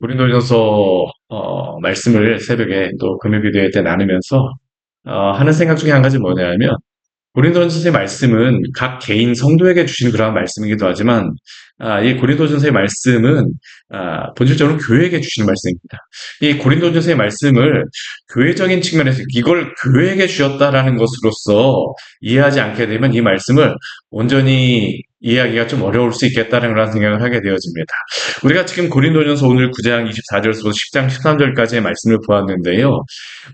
고린도전서 말씀을 새벽에 또 금요기도회 때 나누면서 하는 생각 중에 한 가지 뭐냐면 고린도전서의 말씀은 각 개인 성도에게 주시는 그러한 말씀이기도 하지만 이 고린도전서의 말씀은 본질적으로 교회에게 주시는 말씀입니다. 이 고린도전서의 말씀을 교회적인 측면에서 이걸 교회에게 주셨다라는 것으로서 이해하지 않게 되면 이 말씀을 온전히 이해하기가 좀 어려울 수 있겠다는 그런 생각을 하게 되어집니다. 우리가 지금 고린도전서 오늘 9장 24절에서 10장 13절까지의 말씀을 보았는데요.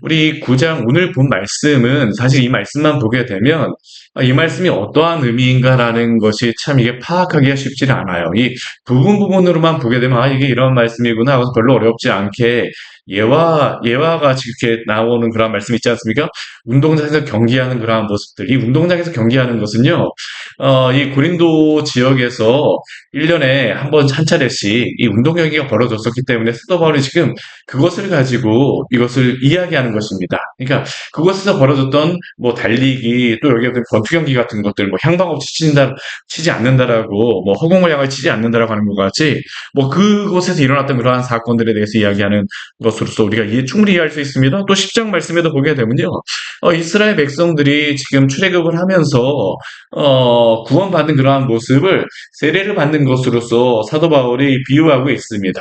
우리 9장 오늘 본 말씀은 사실 이 말씀만 보게 되면 이 말씀이 어떠한 의미인가라는 것이 참 이게 파악하기가 쉽지 않아요. 이 부분으로만 보게 되면 이게 이런 말씀이구나 하고서 별로 어렵지 않게 예와 같이 이렇게 나오는 그런 말씀 있지 않습니까? 운동장에서 경기하는 그러한 모습들. 이 운동장에서 경기하는 것은요, 이 고린도 지역에서 1년에 한 번 한 차례씩 이 운동 경기가 벌어졌었기 때문에 사도 바울이 지금 그것을 가지고 이것을 이야기하는 것입니다. 그러니까 그곳에서 벌어졌던 뭐 달리기 또 여기 권투 경기 같은 것들 뭐 향방없이 치지 않는다라고 뭐 허공을 향해 치지 않는다라고 하는 것 같이 뭐 그곳에서 일어났던 그러한 사건들에 대해서 이야기하는 것으로서 우리가 충분히 이해할 수 있습니다. 또 10장 말씀에도 보게 되면요. 이스라엘 백성들이 지금 출애굽을 하면서 구원받는 그러한 모습을 세례를 받는 것으로서 사도 바울이 비유하고 있습니다.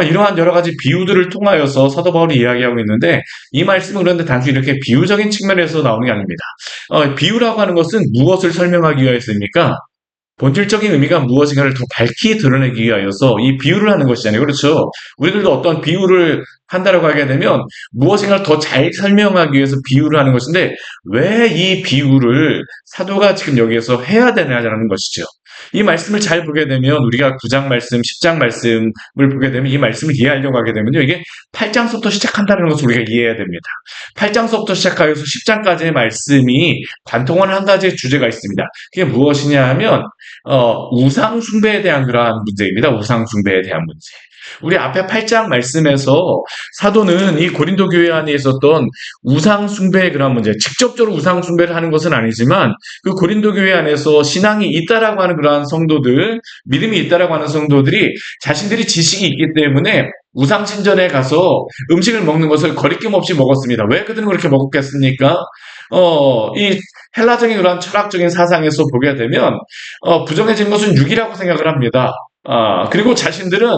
이러한 여러 가지 비유들을 통하여서 사도 바울이 이야기하고 있는데 이 말씀은 그런데 단순히 이렇게 비유적인 측면에서 나오는 게 아닙니다. 비유라고 하는 것은 무엇을 설명하기 위하였습니까? 본질적인 의미가 무엇인가를 더 밝히 드러내기 위하여서 이 비유를 하는 것이잖아요. 그렇죠? 우리들도 어떤 비유를 한다라고 하게 되면 무엇인가를 더 잘 설명하기 위해서 비유를 하는 것인데 왜 이 비유를 사도가 지금 여기에서 해야 되냐라는 것이죠. 이 말씀을 잘 보게 되면 우리가 9장 말씀, 10장 말씀을 보게 되면 이 말씀을 이해하려고 하게 되면요. 이게 8장서부터 시작한다는 것을 우리가 이해해야 됩니다. 8장서부터 시작하여서 10장까지의 말씀이 관통하는 한 가지의 주제가 있습니다. 그게 무엇이냐 하면 우상 숭배에 대한 그러한 문제입니다. 우상 숭배에 대한 문제. 우리 앞에 8장 말씀에서 사도는 이 고린도 교회 안에 있었던 우상 숭배의 그런 문제, 직접적으로 우상 숭배를 하는 것은 아니지만 그 고린도 교회 안에서 신앙이 있다라고 하는 그러한 성도들, 믿음이 있다라고 하는 성도들이 자신들이 지식이 있기 때문에 우상 신전에 가서 음식을 먹는 것을 거리낌 없이 먹었습니다. 왜 그들은 그렇게 먹었겠습니까? 이 헬라적인 그런 철학적인 사상에서 보게 되면 부정해진 것은 육이라고 생각을 합니다. 그리고 자신들은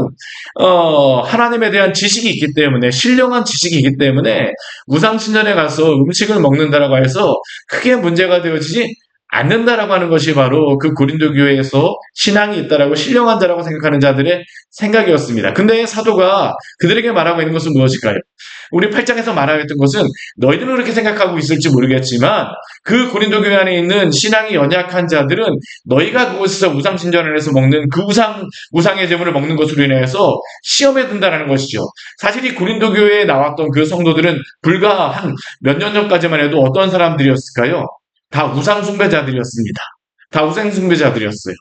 하나님에 대한 지식이 있기 때문에 신령한 지식이 있기 때문에 우상신전에 가서 음식을 먹는다라고 해서 크게 문제가 되어지지 않는다라고 하는 것이 바로 그 고린도 교회에서 신앙이 있다라고 신령한 자라고 생각하는 자들의 생각이었습니다. 근데 사도가 그들에게 말하고 있는 것은 무엇일까요? 우리 8장에서 말하였던 것은 너희들은 그렇게 생각하고 있을지 모르겠지만 그 고린도 교회 안에 있는 신앙이 연약한 자들은 너희가 그곳에서 우상 신전을 해서 먹는 그 우상의 제물을 먹는 것으로 인해서 시험에 든다는 것이죠. 사실 이 고린도 교회에 나왔던 그 성도들은 불과 한 몇 년 전까지만 해도 어떤 사람들이었을까요? 다 우상 숭배자들이었습니다. 다 우상 숭배자들이었어요.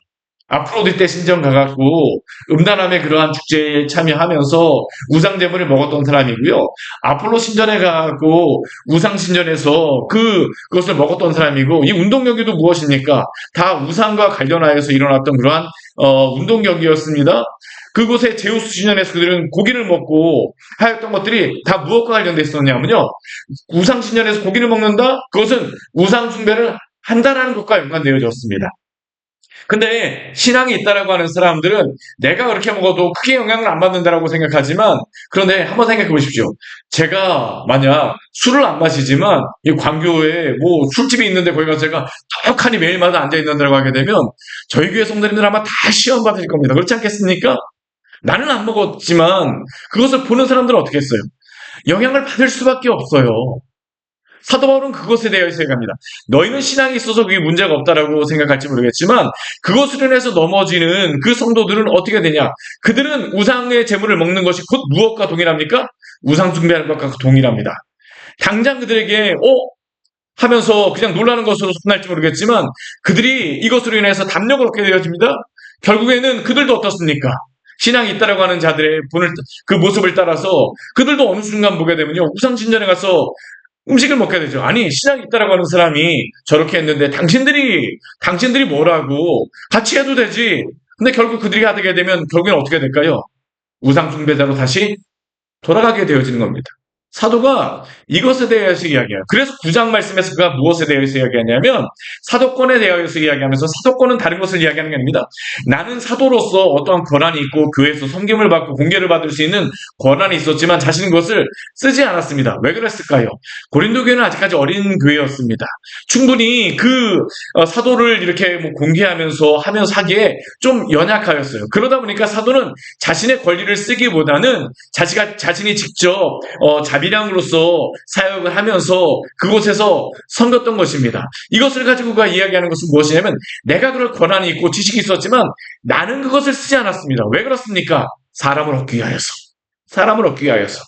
아프로디테 신전 가갖고 음란함의 그러한 축제에 참여하면서 우상 제물을 먹었던 사람이고요. 아폴로 신전에 가갖고 우상 신전에서 그것을 먹었던 사람이고 이 운동 경기도 무엇입니까? 다 우상과 관련하여서 일어났던 그러한 운동 경기였습니다. 그곳에 제우스 신전에서 그들은 고기를 먹고 하였던 것들이 다 무엇과 관련되어 있었냐면요. 우상 신전에서 고기를 먹는다? 그것은 우상 숭배를 한다라는 것과 연관되어졌습니다. 근데 신앙이 있다라고 하는 사람들은 내가 그렇게 먹어도 크게 영향을 안 받는다라고 생각하지만 그런데 한번 생각해 보십시오. 제가 만약 술을 안 마시지만 이 광교에 뭐 술집이 있는데 거기 가서 제가 떡하니 매일마다 앉아 있는다라고 하게 되면 저희 교회 성도님들 아마 다 시험 받을 겁니다. 그렇지 않겠습니까? 나는 안 먹었지만 그것을 보는 사람들은 어떻게 했어요? 영향을 받을 수밖에 없어요. 사도 바울은 그것에 대해서 생각합니다. 너희는 신앙이 있어서 그게 문제가 없다라고 생각할지 모르겠지만 그것으로 인해서 넘어지는 그 성도들은 어떻게 되냐? 그들은 우상의 제물을 먹는 것이 곧 무엇과 동일합니까? 우상 숭배하는 것과 동일합니다. 당장 그들에게 하면서 그냥 놀라는 것으로 끝날지 모르겠지만 그들이 이것으로 인해서 담력을 얻게 되어집니다. 결국에는 그들도 어떻습니까? 신앙이 있다라고 하는 자들의 그 모습을 따라서 그들도 어느 순간 보게 되면요. 우상신전에 가서 음식을 먹게 되죠. 아니, 신앙이 있다라고 하는 사람이 저렇게 했는데 당신들이 뭐라고 같이 해도 되지. 근데 결국 그들이 하게 되면 결국엔 어떻게 될까요? 우상 숭배자로 다시 돌아가게 되어지는 겁니다. 사도가 이것에 대해서 이야기해요. 그래서 9장 말씀에서 그가 무엇에 대해서 이야기하냐면 사도권에 대해서 이야기하면서, 사도권은 다른 것을 이야기하는 게 아닙니다. 나는 사도로서 어떠한 권한이 있고 교회에서 섬김을 받고 공개를 받을 수 있는 권한이 있었지만 자신은 그것을 쓰지 않았습니다. 왜 그랬을까요? 고린도 교회는 아직까지 어린 교회였습니다. 충분히 그 사도를 이렇게 뭐 공개하면서 하면서 하기에 좀 연약하였어요. 그러다 보니까 사도는 자신의 권리를 쓰기보다는 자신이 직접 자비량으로서 사역을 하면서 그곳에서 섬겼던 것입니다. 이것을 가지고 그가 이야기하는 것은 무엇이냐면, 내가 그럴 권한이 있고 지식이 있었지만 나는 그것을 쓰지 않았습니다. 왜 그렇습니까? 사람을 얻기 위하여서. 사람을 얻기 위하여서.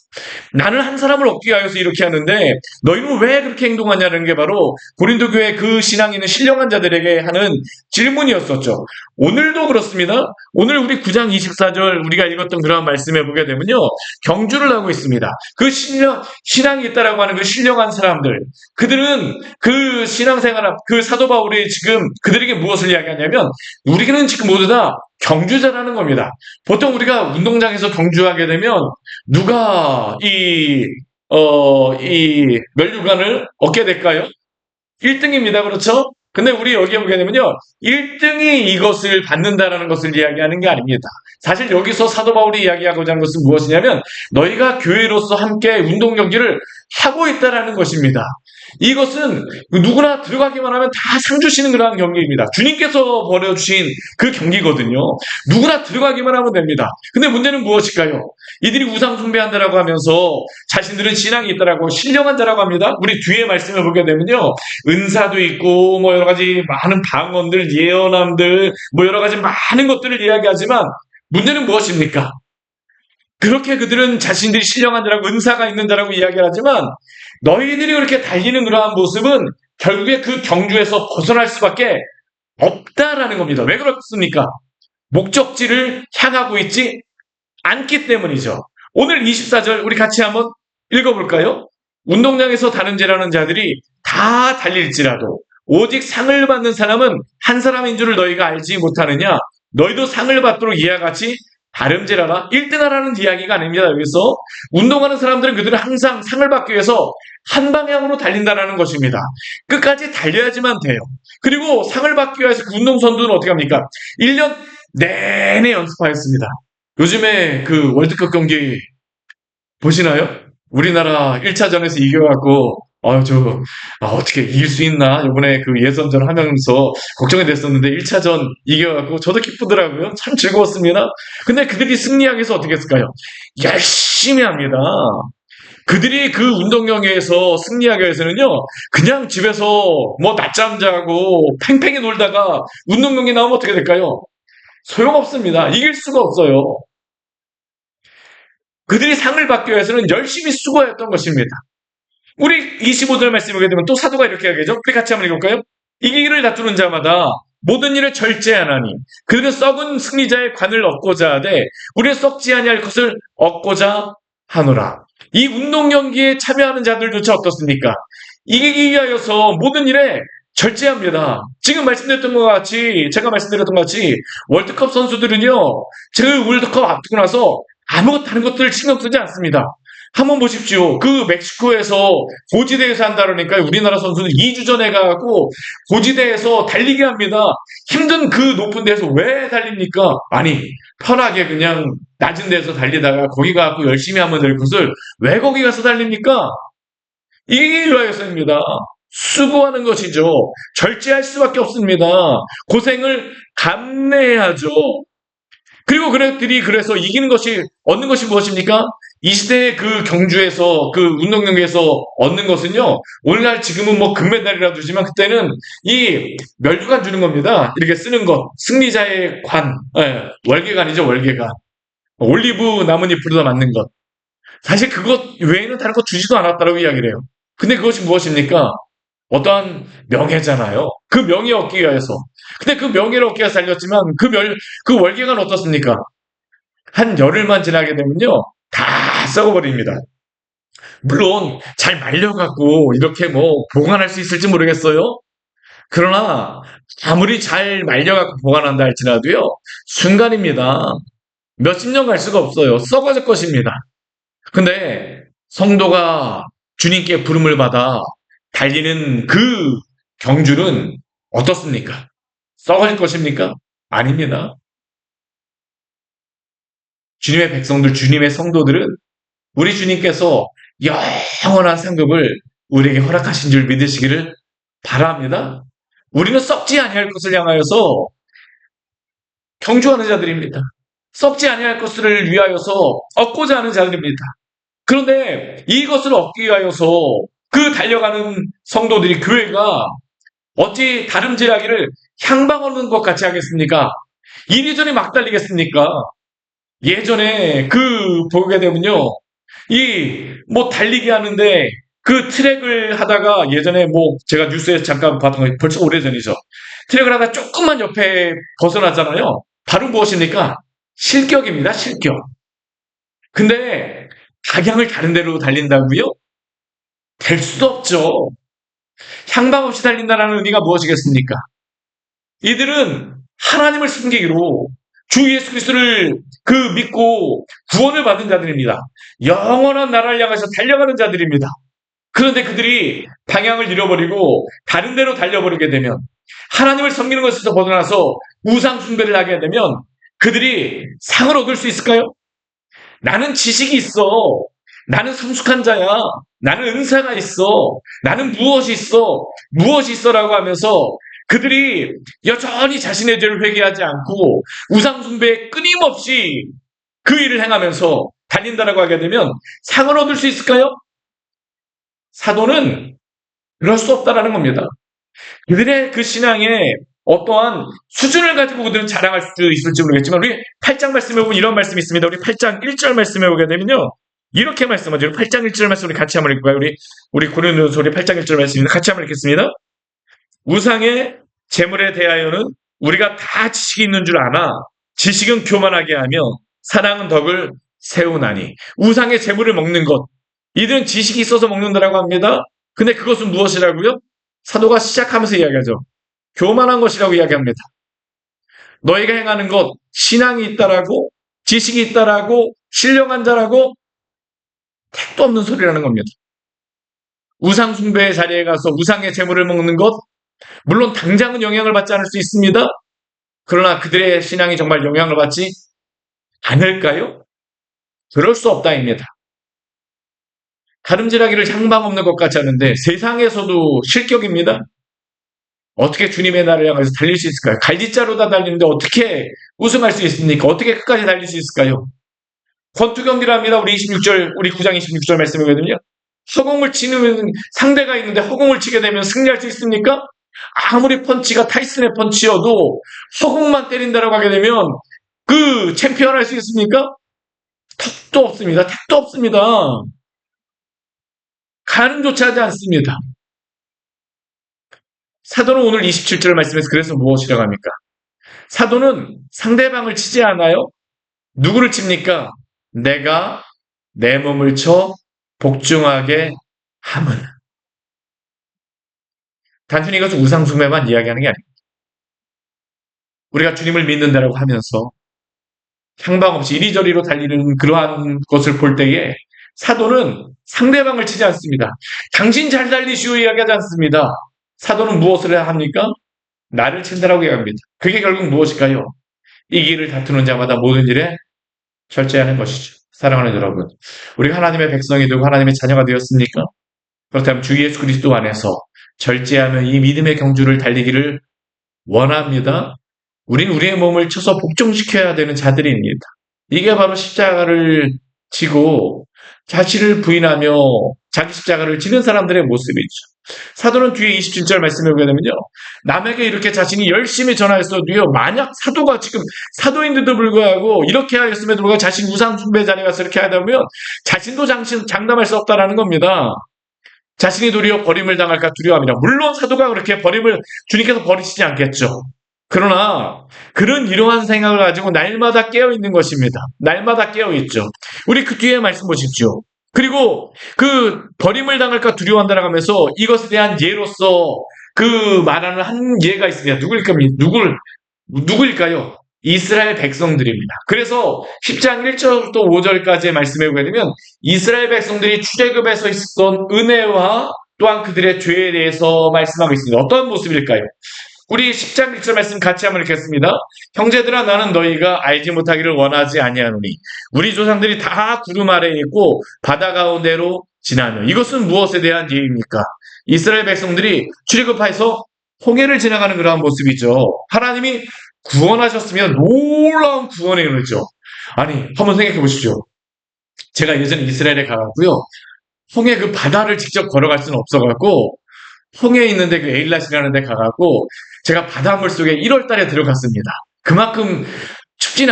나는 한 사람을 얻기 위하여서 이렇게 하는데 너희는 왜 그렇게 행동하냐는 게 바로 고린도 교회 그 신앙 있는 신령한 자들에게 하는 질문이었었죠. 오늘도 그렇습니다. 오늘 우리 9장 24절 우리가 읽었던 그런 말씀에 보게 되면요, 경주를 하고 있습니다. 그 신앙이 있다라고 하는 그 신령한 사람들, 그들은 그 신앙생활, 그 사도 바울이 지금 그들에게 무엇을 이야기하냐면, 우리는 지금 모두 다 경주자라는 겁니다. 보통 우리가 운동장에서 경주하게 되면 누가 이 면류관을 얻게 될까요? 1등입니다. 그렇죠? 근데 우리 여기에 보게 되면요, 1등이 이것을 받는다라는 것을 이야기하는 게 아닙니다. 사실 여기서 사도 바울이 이야기하고자 하는 것은 무엇이냐면, 너희가 교회로서 함께 운동 경기를 하고 있다라는 것입니다. 이것은 누구나 들어가기만 하면 다 상 주시는 그러한 경기입니다. 주님께서 벌여주신 그 경기거든요. 누구나 들어가기만 하면 됩니다. 근데 문제는 무엇일까요? 이들이 우상 숭배한다라고 하면서 자신들은 신앙이 있다라고 신령한 자라고 합니다. 우리 뒤에 말씀을 보게 되면요, 은사도 있고 뭐 여러 가지 많은 방언들, 예언함들, 뭐 여러 가지 많은 것들을 이야기하지만 문제는 무엇입니까? 그렇게 그들은 자신들이 신령한 자라고 은사가 있는 자라고 이야기하지만, 너희들이 그렇게 달리는 그러한 모습은 결국에 그 경주에서 벗어날 수밖에 없다라는 겁니다. 왜 그렇습니까? 목적지를 향하고 있지 않기 때문이죠. 오늘 24절 우리 같이 한번 읽어볼까요? 운동장에서 다른질하는 자들이 다 달릴지라도 오직 상을 받는 사람은 한 사람인 줄을 너희가 알지 못하느냐? 너희도 상을 받도록 이와 같이 다름질하라. 1등하라는 이야기가 아닙니다. 여기서 운동하는 사람들은 그들은 항상 상을 받기 위해서 한 방향으로 달린다는 것입니다. 끝까지 달려야지만 돼요. 그리고 상을 받기 위해서 그 운동선수는 어떻게 합니까? 1년 내내 연습하였습니다. 요즘에 그 월드컵 경기 보시나요? 우리나라 1차전에서 이겨갖고 어떻게 이길 수 있나? 이번에 그 예선전 하면서 걱정이 됐었는데 1차전 이겨갖고 저도 기쁘더라고요. 참 즐거웠습니다. 근데 그들이 승리하기 위해서 어떻게 했을까요? 열심히 합니다. 그들이 그 운동 경기에서 승리하기 위해서는요, 그냥 집에서 뭐 낮잠 자고 팽팽히 놀다가 운동 경기 나오면 어떻게 될까요? 소용없습니다. 이길 수가 없어요. 그들이 상을 받기 위해서는 열심히 수고했던 것입니다. 우리 25절 말씀 보게 되면 또 사도가 이렇게 하겠죠. 우리 같이 한번 읽어볼까요? 이기기를 다투는 자마다 모든 일을 절제하나니 그들은 썩은 승리자의 관을 얻고자 하되 우리는 썩지 아니할 것을 얻고자 하노라. 이 운동 경기에 참여하는 자들조차 어떻습니까? 이기기 위하여서 모든 일에 절제합니다. 지금 말씀드렸던 것 같이, 제가 말씀드렸던 것 같이 월드컵 선수들은요, 그 월드컵 앞두고 나서 아무것도 다른 것들을 신경 쓰지 않습니다. 한번 보십시오. 그 멕시코에서 고지대에서 한다 그러니까 우리나라 선수는 2주 전에 가고 고지대에서 달리게 합니다. 힘든 그 높은 데서 왜 달립니까? 아니, 편하게 그냥 낮은 데서 달리다가 거기 가고 열심히 하면 될 것을 왜 거기 가서 달립니까? 이기기 위하여서입니다. 수고하는 것이죠. 절제할 수밖에 없습니다. 고생을 감내해야죠. 그리고 그들이 그래서 이기는 것이, 얻는 것이 무엇입니까? 이 시대의 그 경주에서, 그 운동 경기에서 얻는 것은요, 오늘날 지금은 뭐 금메달이라도 주지만 그때는 이 멸류관 주는 겁니다. 이렇게 쓰는 것. 승리자의 관. 월계관이죠, 월계관. 올리브 나뭇잎으로 만든 것. 사실 그것 외에는 다른 거 주지도 않았다고 이야기를 해요. 근데 그것이 무엇입니까? 어떠한 명예잖아요. 그 명예 얻기 위해서. 근데 그 명예를 얻기 위해서 달렸지만 그 월계관 어떻습니까? 한 열흘만 지나게 되면요, 다 썩어버립니다. 물론 잘 말려갖고 이렇게 뭐 보관할 수 있을지 모르겠어요. 그러나 아무리 잘 말려갖고 보관한다 할지라도요, 순간입니다. 몇십 년 갈 수가 없어요. 썩어질 것입니다. 근데 성도가 주님께 부름을 받아 달리는 그 경주는 어떻습니까? 썩어질 것입니까? 아닙니다. 주님의 백성들, 주님의 성도들은 우리 주님께서 영원한 상급을 우리에게 허락하신 줄 믿으시기를 바랍니다. 우리는 썩지 아니할 것을 향하여서 경주하는 자들입니다. 썩지 아니할 것을 위하여서 얻고자 하는 자들입니다. 그런데 이것을 얻기 위하여서 그 달려가는 성도들이 교회가 어찌 다름질하기를 향방 얻는 것 같이 하겠습니까? 이리저리 막 달리겠습니까? 예전에 보게 되면요. 뭐 달리기 하는데 그 트랙을 하다가 예전에 제가 뉴스에서 잠깐 봤던 거 벌써 오래전이죠. 트랙을 하다 조금만 옆에 벗어나잖아요. 바로 무엇입니까? 실격입니다, 실격. 근데 방향을 다른 데로 달린다고요? 될 수도 없죠. 향방 없이 달린다는 의미가 무엇이겠습니까? 이들은 하나님을 숨기기로 주 예수 그리스도를 믿고 구원을 받은 자들입니다. 영원한 나라를 향해서 달려가는 자들입니다. 그런데 그들이 방향을 잃어버리고 다른 데로 달려버리게 되면 하나님을 섬기는 것에서 벗어나서 우상 숭배를 하게 되면 그들이 상을 얻을 수 있을까요? 나는 지식이 있어. 나는 성숙한 자야. 나는 은사가 있어. 나는 무엇이 있어. 무엇이 있어라고 하면서 그들이 여전히 자신의 죄를 회개하지 않고 우상숭배에 끊임없이 그 일을 행하면서 달린다라고 하게 되면 상을 얻을 수 있을까요? 사도는 그럴 수 없다라는 겁니다. 그들의 그 신앙에 어떠한 수준을 가지고 그들은 자랑할 수 있을지 모르겠지만 우리 8장 말씀에 보면 이런 말씀이 있습니다. 우리 8장 1절 말씀에 보게 되면요. 이렇게 말씀하죠. 8장 1절 말씀 우리 같이 한번 읽을까요? 우리 고린도전서 8장 1절 말씀입니다. 같이 한번 읽겠습니다. 우상의 재물에 대하여는 우리가 다 지식이 있는 줄 아나 지식은 교만하게 하며 사랑은 덕을 세우나니. 우상의 재물을 먹는 것, 이들은 지식이 있어서 먹는다라고 합니다. 근데 그것은 무엇이라고요? 사도가 시작하면서 이야기하죠. 교만한 것이라고 이야기합니다. 너희가 행하는 것, 신앙이 있다라고, 지식이 있다라고, 신령한 자라고 택도 없는 소리라는 겁니다. 우상 숭배의 자리에 가서 우상의 재물을 먹는 것, 물론 당장은 영향을 받지 않을 수 있습니다. 그러나 그들의 신앙이 정말 영향을 받지 않을까요? 그럴 수 없다입니다. 다름질하기를 향방 없는 것 같지 않은데 세상에서도 실격입니다. 어떻게 주님의 나라를 향해서 달릴 수 있을까요? 갈짓자로 다 달리는데 어떻게 우승할 수 있습니까? 어떻게 끝까지 달릴 수 있을까요? 권투 경기를 합니다. 우리 26절, 우리 9장 26절 말씀이거든요. 허공을 치는 상대가 있는데 허공을 치게 되면 승리할 수 있습니까? 아무리 펀치가 타이슨의 펀치여도 허공만 때린다라고 하게 되면 그 챔피언 할 수 있습니까? 턱도 없습니다. 택도 없습니다. 가늠조차 하지 않습니다. 사도는 오늘 27절 말씀에서 그래서 무엇이라고 합니까? 사도는 상대방을 치지 않아요. 누구를 칩니까? 내가 내 몸을 쳐 복종하게 함은. 단순히 이것은 우상숭배만 이야기하는 게 아닙니다. 우리가 주님을 믿는다라고 하면서 향방 없이 이리저리로 달리는 그러한 것을 볼 때에 사도는 상대방을 치지 않습니다. 당신 잘 달리시오 이야기하지 않습니다. 사도는 무엇을 합니까? 나를 친다라고 이야기합니다. 그게 결국 무엇일까요? 이 길을 다투는 자마다 모든 일에 절제하는 것이죠. 사랑하는 여러분, 우리가 하나님의 백성이 되고 하나님의 자녀가 되었습니까? 그렇다면 주 예수 그리스도 안에서 절제하며 이 믿음의 경주를 달리기를 원합니다. 우린 우리의 몸을 쳐서 복종시켜야 되는 자들입니다. 이게 바로 십자가를 지고 자신을 부인하며 자기 십자가를 지는 사람들의 모습이죠. 사도는 뒤에 27절 말씀을 보게 되면요. 남에게 이렇게 자신이 열심히 전하였어도요. 만약 사도가 지금 사도인데도 불구하고 이렇게 하였음에도 불구하고 자신 우상 숭배 자리에 가서 이렇게 하다 보면 자신도 장담할 수 없다라는 겁니다. 자신이 도리어 버림을 당할까 두려워합니다. 물론 사도가 그렇게 주님께서 버리시지 않겠죠. 그러나 그런 이러한 생각을 가지고 날마다 깨어있는 것입니다. 날마다 깨어있죠. 우리 그 뒤에 말씀 보십시오. 그리고 그 버림을 당할까 두려워한다라고 하면서 이것에 대한 예로서 그 말하는 한 예가 있습니다. 누구일까요? 이스라엘 백성들입니다. 그래서 10장 1절부터 5절까지의 말씀에 보게 되면 이스라엘 백성들이 출애굽에서 있었던 은혜와 또한 그들의 죄에 대해서 말씀하고 있습니다. 어떤 모습일까요? 우리 10장 1절 말씀 같이 한번 읽겠습니다. 형제들아 나는 너희가 알지 못하기를 원하지 아니하노니 우리 조상들이 다 구름 아래에 있고 바다 가운데로 지나며 이것은 무엇에 대한 예입니까? 이스라엘 백성들이 출애굽해서 홍해를 지나가는 그러한 모습이죠. 하나님이 구원하셨으면 놀라운 구원의 은혜죠. 아니 한번 생각해 보십시오. 제가 예전에 이스라엘에 가봤고요. 홍해 그 바다를 직접 걸어갈 수는 없어갖고 홍해에 있는데 그 에일랏이라는 데 가갖고 제가 바닷물 속에 1월 달에 들어갔습니다. 그만큼 춥진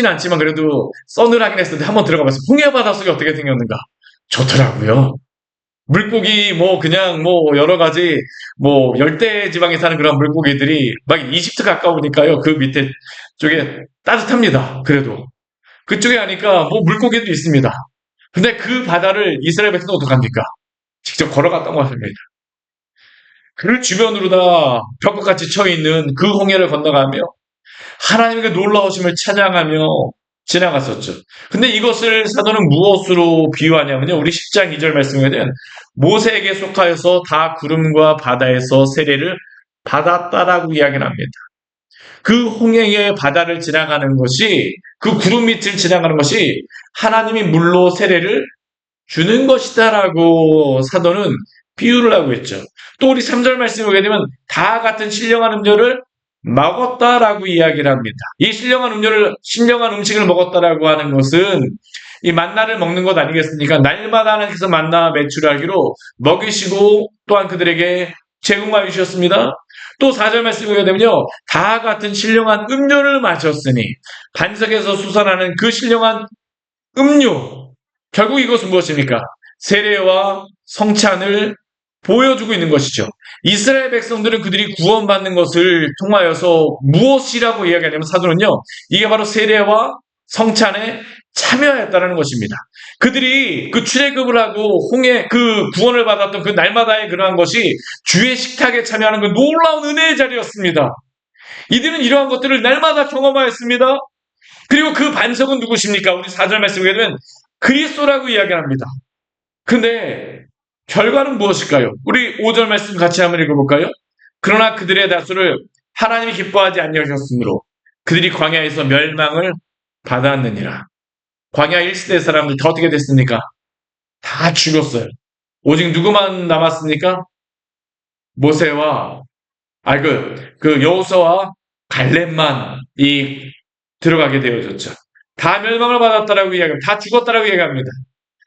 않지만 그래도 서늘하긴 했었는데 한번 들어가봤어요. 홍해 바닷속이 어떻게 생겼는가? 좋더라고요. 물고기 그냥 여러 가지 열대 지방에 사는 그런 물고기들이 막 이집트 가까우니까요. 그 밑에 쪽에 따뜻합니다. 그래도 그쪽에 가니까 물고기도 있습니다. 근데 그 바다를 이스라엘 백성은 어떡합니까? 직접 걸어갔던 것 같습니다. 그 주변으로 다 벽과 같이 쳐 있는 그 홍해를 건너가며 하나님의 놀라우심을 찬양하며 지나갔었죠. 근데 이것을 사도는 무엇으로 비유하냐면요. 우리 10장 2절 말씀에 대한 모세에게 속하여서 다 구름과 바다에서 세례를 받았다라고 이야기를 합니다. 그 홍해의 바다를 지나가는 것이 그 구름 밑을 지나가는 것이 하나님이 물로 세례를 주는 것이다라고 사도는 비유를 하고 있죠. 또 우리 3절 말씀을 보게 되면 다 같은 신령한 음료를 먹었다라고 이야기를 합니다. 이 신령한 음식을 먹었다라고 하는 것은 이 만나를 먹는 것 아니겠습니까? 날마다 하나님께서 만나 매출하기로 먹이시고 또한 그들에게 제공하여 주셨습니다. 또 4절 말씀을 보게 되면요. 다 같은 신령한 음료를 마셨으니 반석에서 솟아나는 그 신령한 음료. 결국 이것은 무엇입니까? 세례와 성찬을 보여주고 있는 것이죠. 이스라엘 백성들은 그들이 구원받는 것을 통하여서 무엇이라고 이야기하냐면 사도는요. 이게 바로 세례와 성찬에 참여했다는 것입니다. 그들이 그 출애굽을 하고 홍해 그 구원을 받았던 그 날마다의 그러한 것이 주의 식탁에 참여하는 그 놀라운 은혜의 자리였습니다. 이들은 이러한 것들을 날마다 경험하였습니다. 그리고 그 반석은 누구십니까? 우리 4절 말씀에 보면 그리스도라고 이야기합니다. 근데 결과는 무엇일까요? 우리 5절 말씀 같이 한번 읽어볼까요? 그러나 그들의 다수를 하나님이 기뻐하지 아니하셨으므로 그들이 광야에서 멸망을 받았느니라. 광야 1세대 사람들 다 어떻게 됐습니까? 다 죽었어요. 오직 누구만 남았습니까? 모세와 여호수아와 갈렙만 들어가게 되어졌죠. 다 멸망을 받았다라고 이야기합니다. 다 죽었다라고 이야기합니다.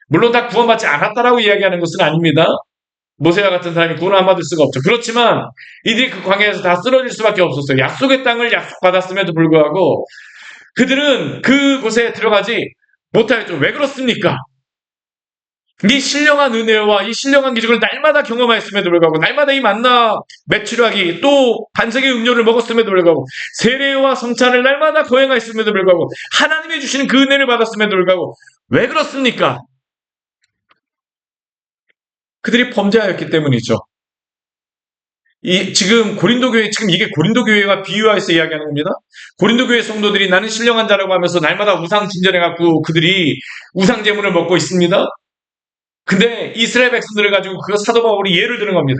물론 다 구원받지 않았다라고 이야기하는 것은 아닙니다. 모세와 같은 사람이 구원을 안 받을 수가 없죠. 그렇지만 이들이 그 광야에서 다 쓰러질 수밖에 없었어요. 약속의 땅을 약속받았음에도 불구하고 그들은 그곳에 들어가지 못하였죠. 왜 그렇습니까? 이 신령한 은혜와 이 신령한 기적을 날마다 경험하였음에도 불구하고 날마다 이 만나 매출하기 또 반석의 음료를 먹었음에도 불구하고 세례와 성찬을 날마다 거행하였음에도 불구하고 하나님이 주시는 그 은혜를 받았음에도 불구하고 왜 그렇습니까? 그들이 범죄하였기 때문이죠. 지금 이게 고린도 교회가 비유하여서 이야기하는 겁니다. 고린도 교회 성도들이 나는 신령한 자라고 하면서 날마다 우상 진전해갖고 그들이 우상 제물을 먹고 있습니다. 근데 이스라엘 백성들을 가지고 그 사도 바울이 예를 드는 겁니다.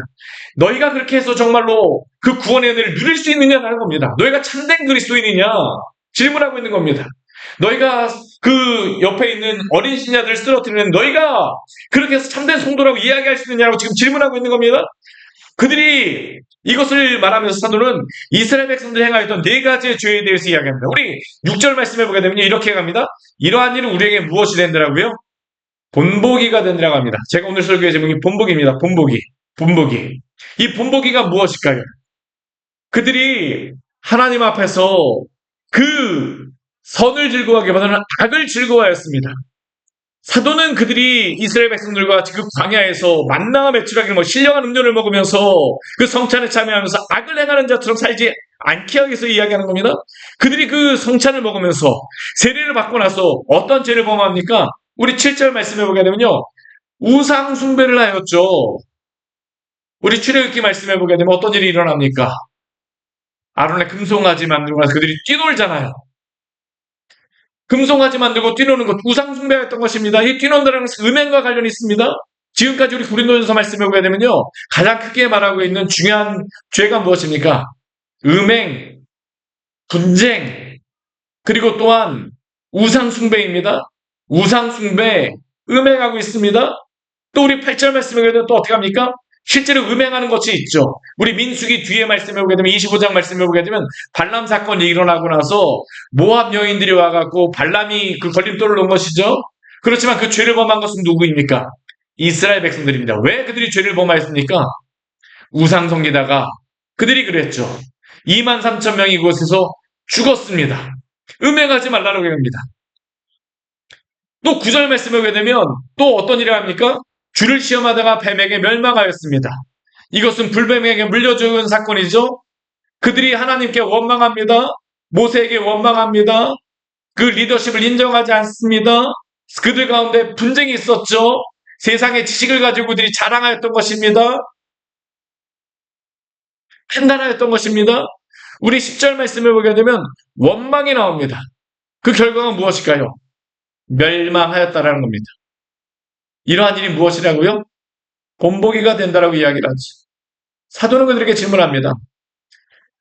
너희가 그렇게 해서 정말로 그 구원의 은혜를 누릴 수 있느냐라는 겁니다. 너희가 참된 그리스도인이냐 질문하고 있는 겁니다. 너희가 그 옆에 있는 어린 신자들을 쓰러뜨리는 너희가 그렇게 해서 참된 성도라고 이야기할 수 있느냐고 지금 질문하고 있는 겁니다. 그들이 이것을 말하면서 사도는 이스라엘 백성들이 행하였던 네 가지의 죄에 대해서 이야기합니다. 우리 6절 말씀해 보게 되면 이렇게 갑니다. 이러한 일은 우리에게 무엇이 된다라고요? 본보기가 된다고 합니다. 제가 오늘 설교의 제목이 본보기입니다. 본보기. 이 본보기가 무엇일까요? 그들이 하나님 앞에서 그 선을 즐거워하기보다는 악을 즐거워하였습니다. 사도는 그들이 이스라엘 백성들과 그 광야에서 만나와 매출하기를 신령한 음료를 먹으면서 그 성찬에 참여하면서 악을 행하는 자처럼 살지 않게 하기 위해서 이야기하는 겁니다. 그들이 그 성찬을 먹으면서 세례를 받고 나서 어떤 죄를 범합니까? 우리 7절 말씀해 보게 되면요. 우상 숭배를 하였죠. 우리 출애굽기 말씀해 보게 되면 어떤 일이 일어납니까? 아론의 금송아지 만들고 나서 그들이 뛰놀잖아요. 금송아지 만들고 뛰노는 것, 우상숭배였던 것입니다. 이 뛰논다는 것은 음행과 관련이 있습니다. 지금까지 우리 고린도전서 말씀을 보게 되면요, 가장 크게 말하고 있는 중요한 죄가 무엇입니까? 음행, 분쟁, 그리고 또한 우상숭배입니다. 우상숭배, 음행하고 있습니다. 또 우리 8절 말씀에 보게 되면 또 어떻게 합니까? 실제로 음행하는 것이 있죠. 우리 민수기 뒤에 말씀해 보게 되면 25장 말씀해 보게 되면 발람 사건이 일어나고 나서 모압 여인들이 와갖고 발람이 그 걸림돌을 놓은 것이죠. 그렇지만 그 죄를 범한 것은 누구입니까? 이스라엘 백성들입니다. 왜 그들이 죄를 범하였습니까? 우상 숭배다가 그들이 그랬죠. 2만 3천 명이 이곳에서 죽었습니다. 음행하지 말라고 합니다. 또 9절 말씀을 보게 되면 또 어떤 일을 합니까? 주를 시험하다가 뱀에게 멸망하였습니다. 이것은 불뱀에게 물려 죽은 사건이죠. 그들이 하나님께 원망합니다. 모세에게 원망합니다. 그 리더십을 인정하지 않습니다. 그들 가운데 분쟁이 있었죠. 세상의 지식을 가지고 그들이 자랑하였던 것입니다. 판단하였던 것입니다. 우리 10절 말씀을 보게 되면 원망이 나옵니다. 그 결과가 무엇일까요? 멸망하였다라는 겁니다. 이러한 일이 무엇이라고요? 본보기가 된다라고 이야기를 하죠. 사도는 그들에게 질문합니다.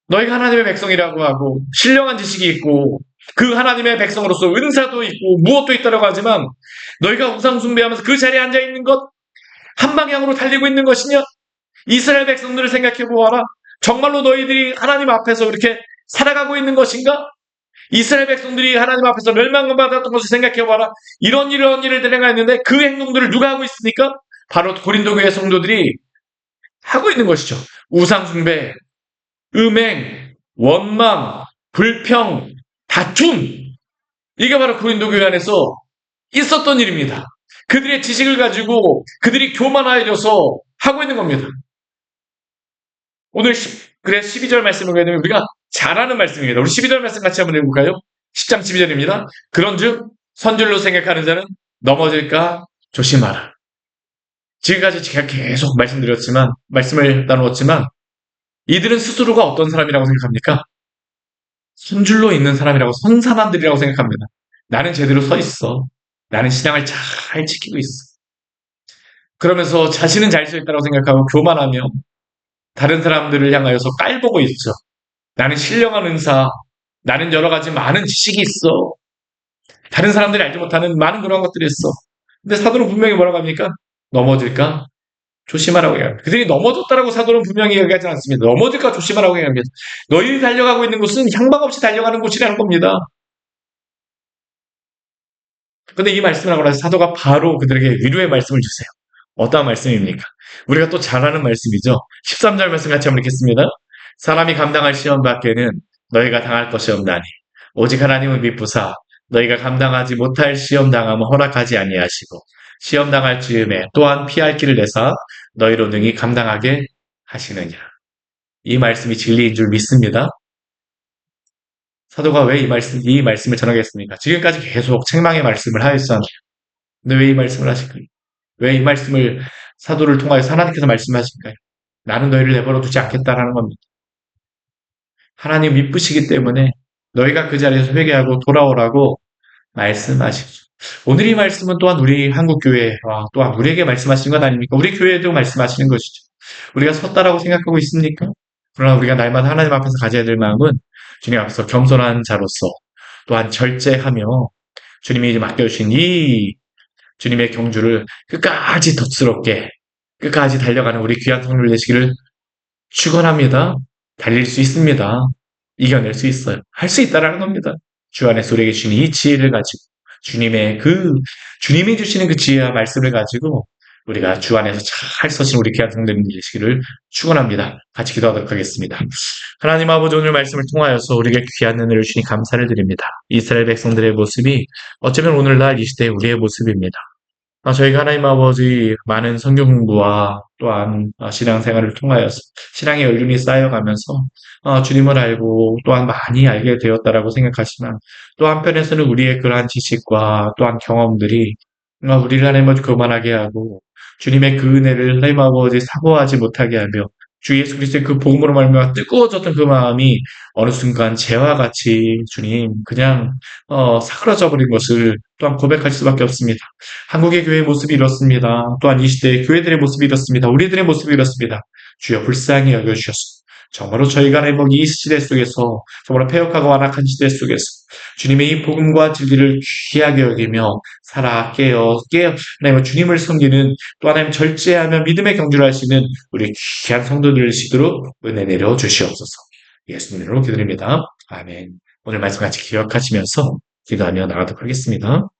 너희가 하나님의 백성이라고 하고 신령한 지식이 있고 그 하나님의 백성으로서 은사도 있고 무엇도 있다라고 하지만 너희가 우상 숭배하면서 그 자리에 앉아 있는 것 한 방향으로 달리고 있는 것이냐? 이스라엘 백성들을 생각해 보아라. 정말로 너희들이 하나님 앞에서 이렇게 살아가고 있는 것인가? 이스라엘 백성들이 하나님 앞에서 멸망을 받았던 것을 생각해 봐라. 이런 일을 대행했는데 그 행동들을 누가 하고 있습니까? 바로 고린도 교회 성도들이 하고 있는 것이죠. 우상 숭배, 음행, 원망, 불평, 다툼. 이게 바로 고린도 교회 안에서 있었던 일입니다. 그들의 지식을 가지고 그들이 교만하여져서 하고 있는 겁니다. 오늘 그래 12절 말씀을 보게 되면 우리가 잘 아는 말씀입니다. 우리 12절 말씀 같이 한번 읽어볼까요? 10장 12절입니다. 그런즉 선줄로 생각하는 자는 넘어질까 조심하라. 지금까지 제가 계속 말씀을 나누었지만 이들은 스스로가 어떤 사람이라고 생각합니까? 선줄로 있는 사람이라고, 선 사람들이라고 생각합니다. 나는 제대로 서 있어. 나는 신앙을 잘 지키고 있어. 그러면서 자신은 잘 서 있다고 생각하고 교만하며 다른 사람들을 향하여서 깔보고 있죠. 나는 신령한 은사, 나는 여러 가지 많은 지식이 있어. 다른 사람들이 알지 못하는 많은 그런 것들이 있어. 근데 사도는 분명히 뭐라고 합니까? 넘어질까? 조심하라고 얘기합니다. 그들이 넘어졌다라고 사도는 분명히 얘기하지 않습니다. 넘어질까 조심하라고 얘기합니다. 너희들이 달려가고 있는 곳은 향방 없이 달려가는 곳이라는 겁니다. 근데 이 말씀을 하고 나서 사도가 바로 그들에게 위로의 말씀을 주세요. 어떠한 말씀입니까? 우리가 또 잘 아는 말씀이죠. 13절 말씀 같이 한번 읽겠습니다. 사람이 감당할 시험 밖에는 너희가 당할 것이 없나니 오직 하나님을 믿부사 너희가 감당하지 못할 시험 당함을 허락하지 아니하시고 시험 당할 즈음에 또한 피할 길을 내사 너희로 능히 감당하게 하시느냐. 이 말씀이 진리인 줄 믿습니다. 사도가 왜 이 말씀을 전하겠습니까? 지금까지 계속 책망의 말씀을 하였잖아요. 근데 왜 이 말씀을 하실까요? 왜 이 말씀을 사도를 통하여서 하나님께서 말씀하실까요? 나는 너희를 내버려 두지 않겠다라는 겁니다. 하나님 믿으시기 때문에 너희가 그 자리에서 회개하고 돌아오라고 말씀하시죠. 오늘 이 말씀은 또한 우리 한국교회와 또한 우리에게 말씀하시는 것 아닙니까? 우리 교회에도 말씀하시는 것이죠. 우리가 섰다라고 생각하고 있습니까? 그러나 우리가 날마다 하나님 앞에서 가져야 될 마음은 주님 앞에서 겸손한 자로서 또한 절제하며 주님이 맡겨주신 이 주님의 경주를 끝까지 덕스럽게 끝까지 달려가는 우리 귀한 성도들 되시기를 축원합니다. 달릴 수 있습니다. 이겨낼 수 있어요. 할 수 있다라는 겁니다. 주 안에서 우리에게 주신 이 지혜를 가지고 주님이 주시는 그 지혜와 말씀을 가지고 우리가 주 안에서 잘 서신 우리 귀한 성도님 되시기를 축원합니다. 같이 기도하도록 하겠습니다. 하나님 아버지 오늘 말씀을 통하여서 우리에게 귀한 은혜를 주시니 감사를 드립니다. 이스라엘 백성들의 모습이 어쩌면 오늘날 이 시대의 우리의 모습입니다. 저희가 하나님 아버지 많은 성경 공부와 또한 신앙생활을 통하여서 신앙의 연륜이 쌓여가면서 주님을 알고 또한 많이 알게 되었다라고 생각하지만 또 한편에서는 우리의 그러한 지식과 또한 경험들이 우리를 하나님 아버지 교만하게 하고 주님의 그 은혜를 하나님 아버지 사모하지 못하게 하며 주 예수 그리스도의 그 복음으로 말미암아 뜨거워졌던 그 마음이 어느 순간 재와 같이 주님 그냥 사그라져 버린 것을 또한 고백할 수밖에 없습니다. 한국의 교회의 모습이 이렇습니다. 또한 이 시대의 교회들의 모습이 이렇습니다. 우리들의 모습이 이렇습니다. 주여 불쌍히 여겨주셔서 정말로 저희가 행복 이 시대 속에서 정말 폐역하고 완악한 시대 속에서 주님의 이 복음과 진리를 귀하게 여기며 살아 깨어 하나님 주님을 섬기는 또 하나님 절제하며 믿음의 경주를 하시는 우리 귀한 성도들 시도록 은혜 내려 주시옵소서. 예수님으로 기도드립니다. 아멘. 오늘 말씀 같이 기억하시면서 기도하며 나가도록 하겠습니다.